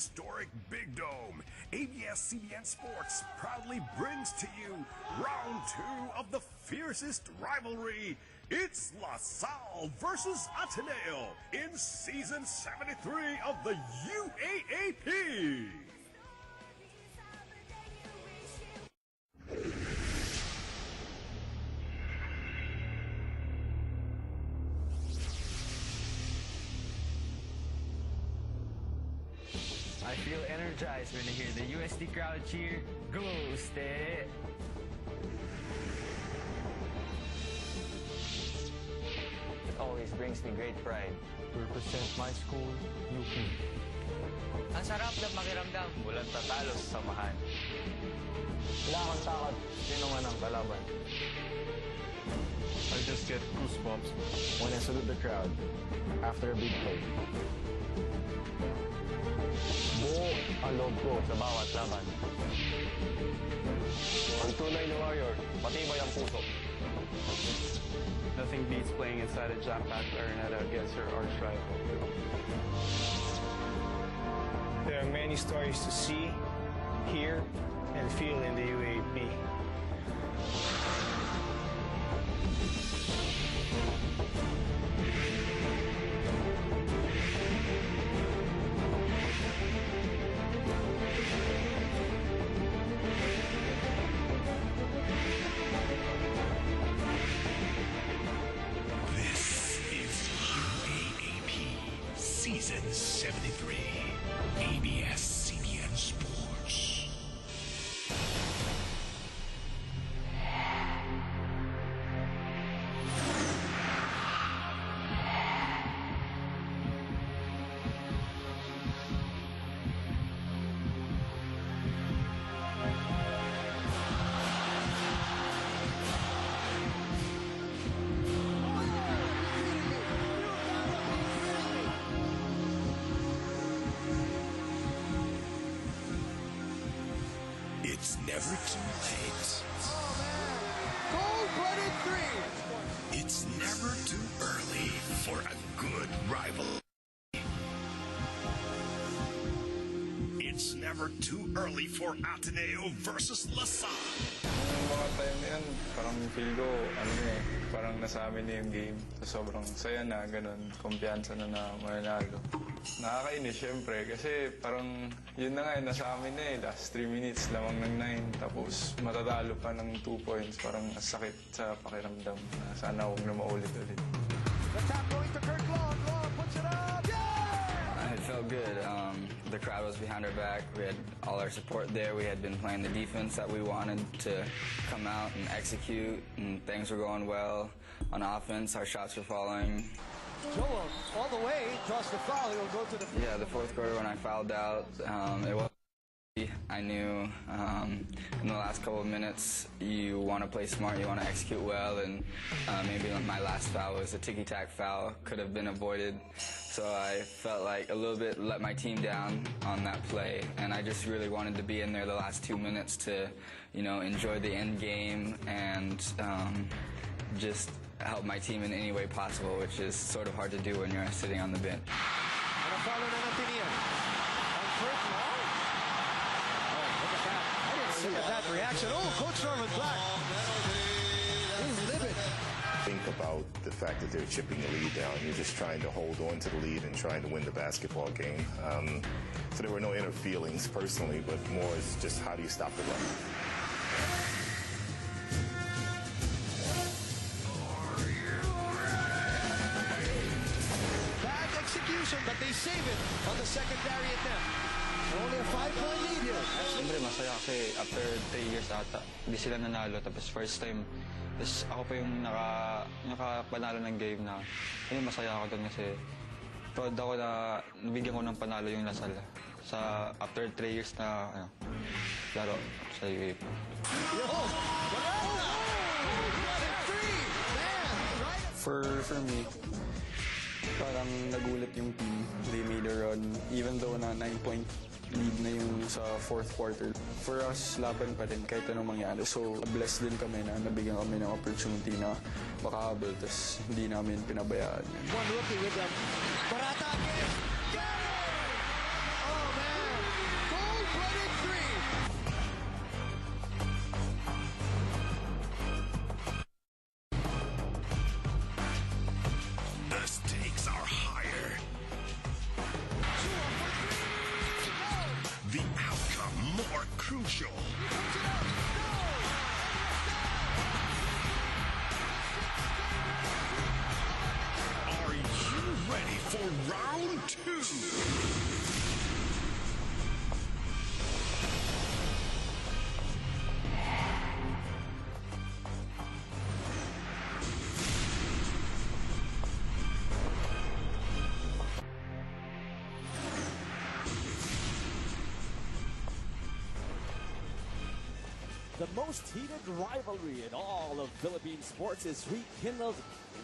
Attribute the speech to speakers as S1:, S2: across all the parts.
S1: Historic Big Dome, ABS-CBN Sports proudly brings to you round 2 of the fiercest rivalry. It's La Salle versus Ateneo in season 73 of the UAAP.
S2: I feel energized when I hear the USD crowd cheer, "Go, Ste!" It always brings me great pride
S3: to represent my school, UP.
S2: Ang sarap na makiramdam, walang tatalo sa samahan.
S3: Wala akong takot, sino man ang kalaban.
S4: I just get goosebumps
S3: when I salute the crowd after a big play. Buo ang loob ko sa bawat laban. Ang tunay na warrior, matibay ang puso.
S4: Nothing beats playing inside a Jackpot Araneta against your arch rival.
S5: There are many stories to see, hear, and feel in the UAP.
S1: Season 73, ABS-CBN Sports. It's never too late.
S6: Oh, man. Cold-blooded three.
S1: It's never too early for a good rival. It's never too early for Ateneo versus La Salle.
S4: Yung mga time na yan, parang feel ko, parang nasa amin na yung game. So, sobrang saya na, ganun, kumpiyansa na mananalo. Nakakainis, syempre, kasi parang yun na nga, nasa amin na last 3 minutes, lamang ng 9, tapos matatalo pa ng 2 points, parang sakit sa pakiramdam na sana huwag na maulit-ulit.
S6: The tap going to Kurt Long. Long puts it up.
S2: It felt good. The crowd was behind our back. We had all our support there. We had been playing the defense that we wanted to come out and execute, and things were going well on offense. Our shots were falling.
S6: Joel, all the way, draws the foul. He'll go to the...
S2: Yeah, the fourth quarter when I fouled out, it was... I knew in the last couple of minutes you want to play smart, you want to execute well, and maybe my last foul was a ticky-tack foul, could have been avoided. So I felt like a little bit let my team down on that play, and I just really wanted to be in there the last 2 minutes to, you know, enjoy the end game and just help my team in any way possible, which is sort of hard to do when you're sitting on the bench.
S6: And a foul on Ateneo. On Kurt Long. Oh, look at that. I didn't see that reaction. Oh, Coach Norman Black. He's livid.
S7: Think about the fact that they're chipping the lead down. You're just trying to hold on to the lead and trying to win the basketball game. So there were no inner feelings personally, but more is just how do you stop the run?
S6: Bad execution, but they save it on the secondary attempt. Only a 5-point lead here.
S8: Siyempre masaya kasi after 3 years ata, hindi sila nanalo. Tapos first time, tapos ako pa yung nakapanalo ng game na, ayun, masaya ako doon kasi proud ako na nabigyan ko ng panalo yung Lasal sa after 3 years na laro sa UAP.
S3: For me, parang nagulat yung team. They made a run, even though na 9-point lead na yung sa fourth quarter. For us, laban pa rin kahit anong mangyari. So, blessed din kami na nabigyan kami ng opportunity na makahabol, tapos hindi namin pinabayaan.
S6: One rookie with them. Barata again. Oh, man.
S1: crucial. Are you ready for round 2?
S9: The most heated rivalry in all of Philippine sports is rekindled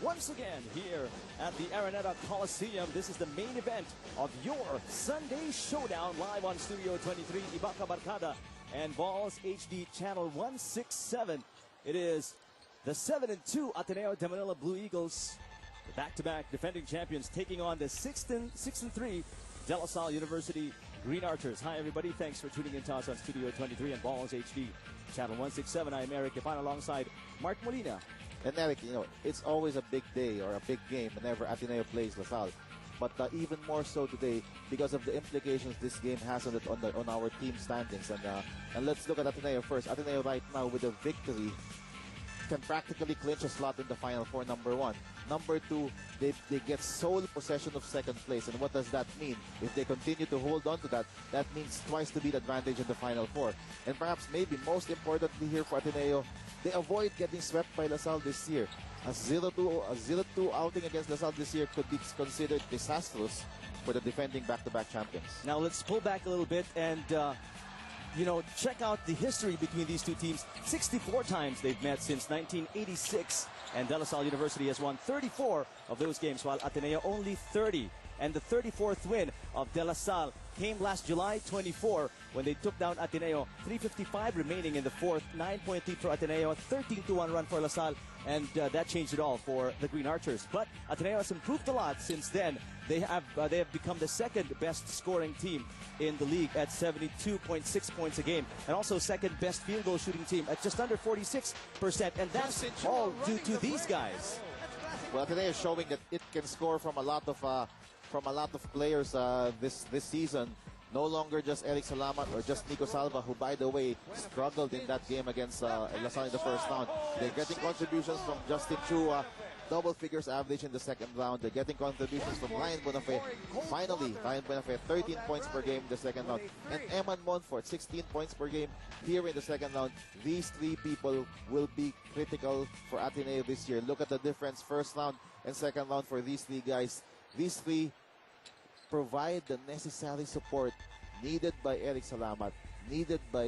S9: once again here at the Araneta Coliseum. This is the main event of your Sunday Showdown live on Studio 23, Ibaka Barkada and Balls HD Channel 167. It is the 7-2 Ateneo de Manila Blue Eagles, the back-to-back defending champions, taking on the 6-3 De La Salle University Green Archers. Hi everybody, thanks for tuning in to us on Studio 23 and Balls HD Channel 167. I'm Eric Ipan alongside Mark Molina.
S10: And Eric, you know, it's always a big day or a big game whenever Ateneo plays La Salle. But even more so today because of the implications this game has on our team standings. And let's look at Ateneo first. Ateneo right now with a victory can practically clinch a slot in the Final Four, number 1. Number 2, they get sole possession of second place. And what does that mean? If they continue to hold on to that, that means twice the beat advantage in the Final Four. And perhaps maybe most importantly here for Ateneo, they avoid getting swept by La Salle this year. A 0-2 outing against La Salle this year could be considered disastrous for the defending back-to-back champions.
S9: Now let's pull back a little bit and you know, check out the history between these two teams. 64 times they've met since 1986, and De La Salle University has won 34 of those games, while Ateneo only 30. And the 34th win of De La Salle came last July 24 when they took down Ateneo. 3:55 remaining in the fourth, 9-point lead for Ateneo, 13-1 run for La Salle, and that changed it all for the Green Archers. But Ateneo has improved a lot since then. They have become the second best scoring team in the league at 72.6 points a game, and also second best field goal shooting team at just under 46%, and that's all due to these guys.
S10: Well, Ateneo is showing that it can score from a lot of players this season. No longer just Eric Salamat or just Nico Salva, who, by the way, struggled in that game against La Salle in the first round. They're getting contributions from Justin Chua, double figures average in the second round. They're getting contributions from Ryan Bonafé. Finally, Ryan Bonafé, 13 points per game in the second round. And Eman Monfort, 16 points per game here in the second round. These three people will be critical for Ateneo this year. Look at the difference, first round and second round for these three guys. These three provide the necessary support needed by Eric Salamat, needed by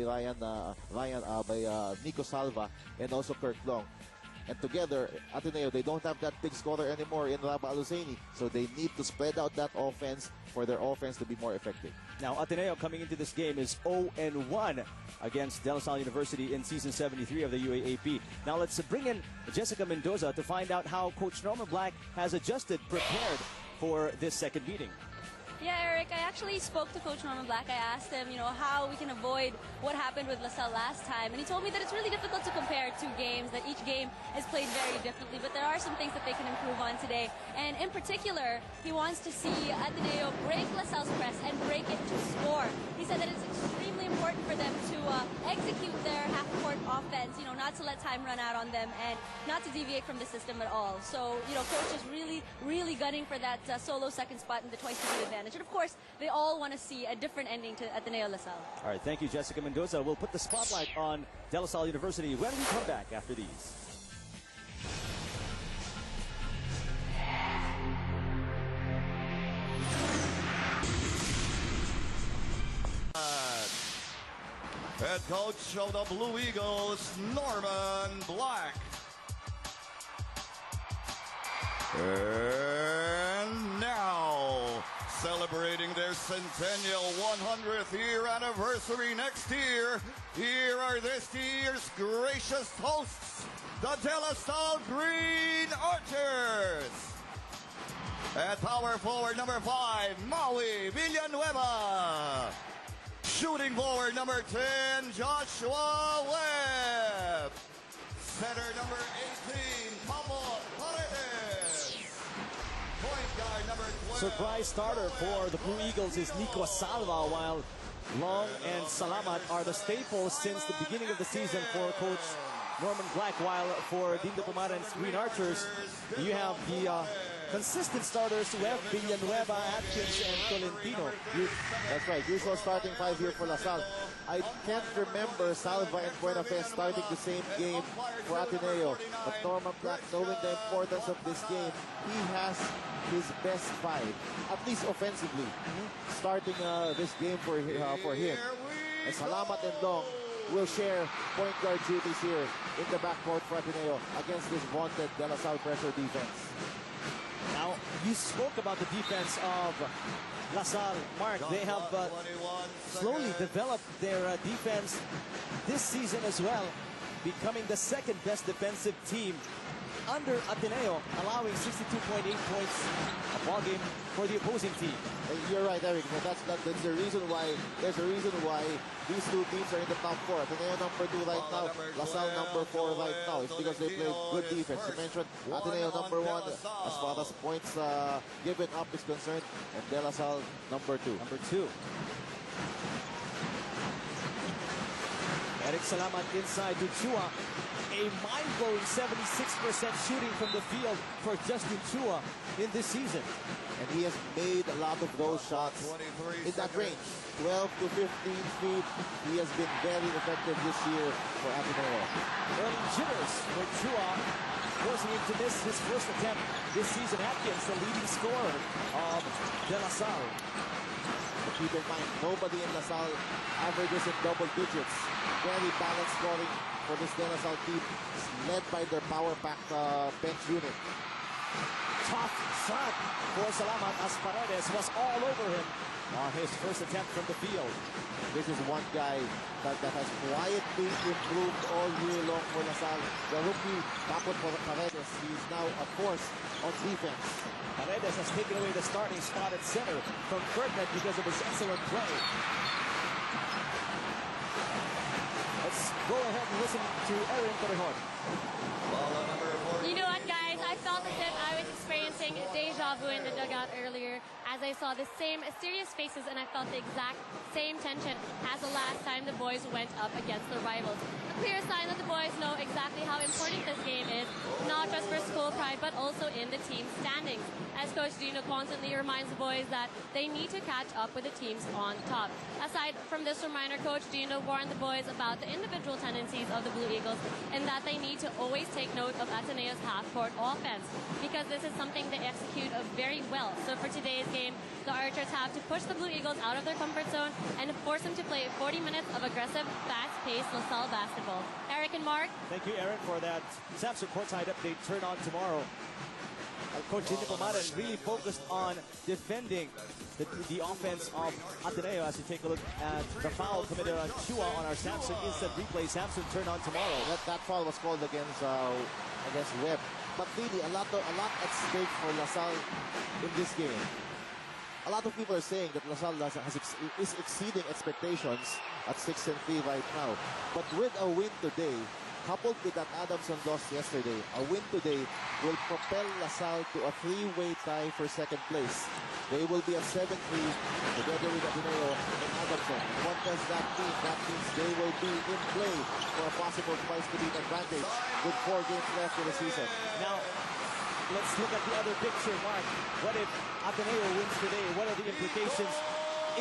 S10: Nico Salva, and also Kirk Long. And together, Ateneo, they don't have that big scorer anymore in Raba Aluseni, so they need to spread out that offense for their offense to be more effective.
S9: Now, Ateneo coming into this game is 0-1 against De La Salle University in Season 73 of the UAAP. Now, let's bring in Jessica Mendoza to find out how Coach Norman Black has adjusted, prepared for this second meeting.
S11: Yeah, Eric, I actually spoke to Coach Norman Black. I asked him, you know, how we can avoid what happened with La Salle last time. And he told me that it's really difficult to compare two games, that each game is played very differently. But there are some things that they can improve on today. And in particular, he wants to see Ateneo break La Salle's press and break it to score. He said that it's extremely important for them to execute their half-court offense, you know, not to let time run out on them and not to deviate from the system at all. So, you know, Coach is really gunning for that solo second spot and the twice-to-beat advantage. And of course, they all want to see a different ending to Ateneo La Salle.
S9: All right, thank you, Jessica Mendoza. We'll put the spotlight on De La Salle University when we come back after these.
S12: Head coach of the Blue Eagles, Norman Black. And now, celebrating their centennial 100th year anniversary next year, here are this year's gracious hosts, the De La Salle Green Archers. At power forward number 5, Maui Villanueva. Shooting forward number 10, Joshua Webb. Center number 18, Pablo Paredes. Point
S9: Surprise starter for the Blue Eagles is Nico Salva, while Long and Salamat are the staples since the beginning of the season for Coach Norman Black, while for Dindo Pumaran's Green Archers, you have the consistent starters, Webb, Villanueva, Atkins, and Tolentino.
S10: That's right, usual starting five here for LaSalle. I can't remember Salva and Buenafé starting the same game for Ateneo, but Norman Black, knowing the importance of this game, he has his best five, at least offensively, starting this game for him. And Salamat and Long will share point guard duties here in the backcourt for Ateneo against this vaunted De La Salle pressure defense.
S9: Now, you spoke about the defense of LaSalle. Mark, they have slowly developed their defense this season as well, becoming the second best defensive team under Ateneo, allowing 62.8 points a ball game for the opposing team.
S10: You're right, Eric. That's the reason why. There's a reason why these two teams are in the top four. Ateneo number 2 right now, LaSalle number 4 right now. It's because they play good defense. You mentioned Ateneo number 1 as far as points given up is concerned, and De La Salle number 2.
S9: Eric Salamat inside to Chua. A mind-blowing 76% shooting from the field for Justin Chua in this season.
S10: And he has made a lot of those shots in that range. 12 to 15 feet. He has been very effective this year for Ateneo.
S9: Early jitters for Chua, forcing him to miss his first attempt this season. Atkins, the leading scorer of De La Salle.
S10: But keep in mind, nobody in LaSalle averages in double digits. Very balanced scoring for this De La Salle team, led by their power-packed bench unit.
S9: Tough shot for Salamat as Paredes was all over him on his first attempt from the field.
S10: This is one guy that has quietly improved all year long for LaSalle. The rookie, Capot Paredes, he's now a force on defense.
S9: Paredes has taken away the starting spot at center from Ferdinand because of his excellent play. Let's go ahead and listen to Erin Torrejon.
S11: You know what, guys? I felt as if I was experiencing deja vu in the dugout earlier as I saw the same serious faces, and I felt the exact same tension as the last time the boys went up against their rivals. A clear sign that the boys know exactly how important this game is, not just for school pride, but also in the team standings. As Coach Dino constantly reminds the boys that they need to catch up with the teams on top. Aside from this reminder, Coach Dino warned the boys about the individual tendencies of the Blue Eagles and that they need to always take note of Ateneo's half-court offense, because this is something they execute very well. So for today's game, the Archers have to push the Blue Eagles out of their comfort zone and force them to play 40 minutes of aggressive, fast-paced LaSalle basketball. Eric and Mark.
S9: Thank you, Aaron, for that Samson Courtside update. Turn on tomorrow. Coach Dindo Pumaran really focused on defending the offense of Ateneo. As you take a look at the foul committed on Chua on our Samson instant replay. Samson turn on tomorrow.
S10: That foul was called against Webb. But really, a lot at stake for LaSalle in this game. A lot of people are saying that LaSalle is exceeding expectations at 6-3 right now. But with a win today, coupled with that Adamson loss yesterday, a win today will propel LaSalle to a 3-way tie for second place. They will be at 7-3 together with Ateneo and Adamson. What does that mean? That means they will be in play for a possible twice-to-beat advantage with 4 games left in the season.
S9: Now, let's look at the other picture, Mark. What if Ateneo wins today? What are the implications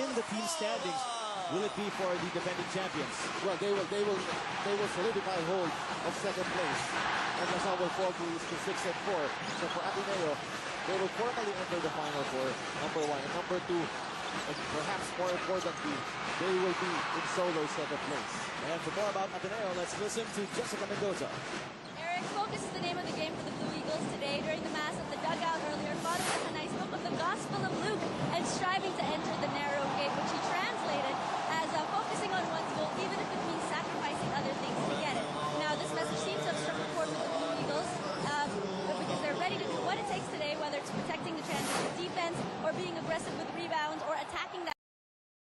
S9: in the team standings? Will it be for the defending champions?
S10: Well, they will solidify hold of second place, and LaSalle will fall to 6-4. So for Ateneo, they will formally enter the final for number 1 and number 2, and perhaps more importantly, they will be in solo second place.
S9: And for more about Ateneo, let's listen to Jessica Mendoza.
S11: Eric, focus is the name of the game for the Blue Eagles today. During the Mass at the dugout earlier, Father and I spoke of the Gospel of Luke and striving to enter the narrow